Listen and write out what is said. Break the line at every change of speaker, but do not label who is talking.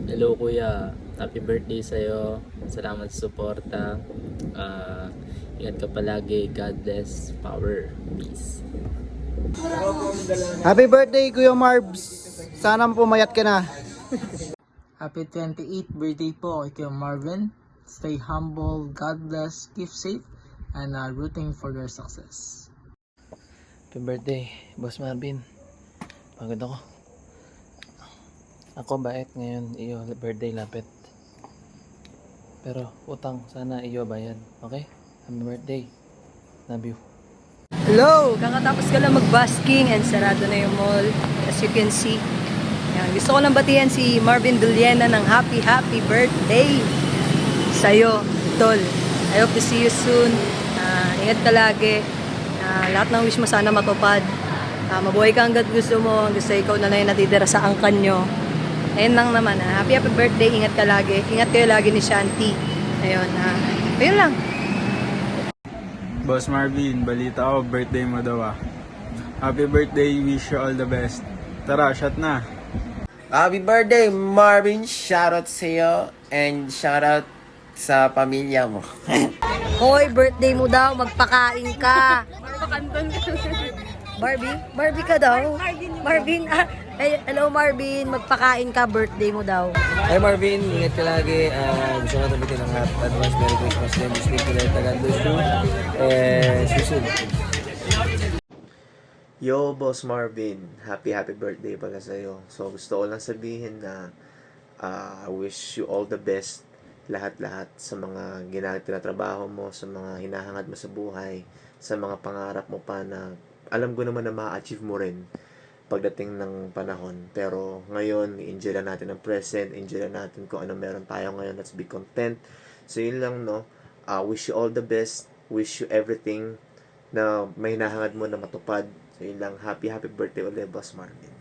Hello kuya, happy birthday sa'yo. Salamat sa suporta. Ah, ingat ka palagi. God bless. Power. Peace.
Happy birthday, Kuya Marbs. Sana pumayat ka na.
Happy 28th birthday po kay Kuya Marvin. Stay humble, God bless, keep safe, and rooting for your success.
Happy birthday, Boss Marvin. Pagod ako. Ako bait ngayon, iyo birthday lapit. Pero utang sana iyo bayad. Okay? Happy birthday. Love you.
Hello! Kakatapos ko lang mag-basking and sarado na yung mall. As you can see. Yan. Gusto ko lang batihan si Marvin Duliena ng happy birthday sa'yo, Tol. I hope to see you soon. Ingat ka lagi. Lahat ng wish mo sana matupad. Mabuhay ka hanggat gusto mo. Gusto ikaw na lang yung natitira sa angkan nyo. Ayun lang naman. Happy birthday. Ingat ka lagi. Ingat kayo lagi ni Shanti. Ayun. Ayun lang.
Boss Marvin, balita ko, birthday mo daw ah. Happy birthday, wish you all the best. Tara, shot na.
Happy birthday, Marvin. Shoutout sa iyo and shoutout sa pamilya mo.
Hoy, birthday mo daw. Magpakain ka. Barbie? Barbie ka daw? Marvin. Hello Marvin. Magpakain ka. Birthday mo daw.
Hi Marvin, ingat ka lagi. Gusto ko sabihin ng advance Merry Christmas din. Sleep to let God bless you. And susun.
Yo, Boss Marvin. Happy birthday pala sa'yo. So, gusto ko lang sabihin na I wish you all the best lahat-lahat sa mga tinatrabaho mo, sa mga hinahangad mo sa buhay, sa mga pangarap mo pa na alam ko naman na ma-achieve mo rin pagdating ng panahon. Pero ngayon, enjoy lang natin ang present, enjoy lang natin kung ano meron tayo ngayon. Let's be content. So, yun lang, no? Wish you all the best. Wish you everything na may hinahangad mo na matupad. So, yun lang. Happy birthday ulit, Boss Marvin.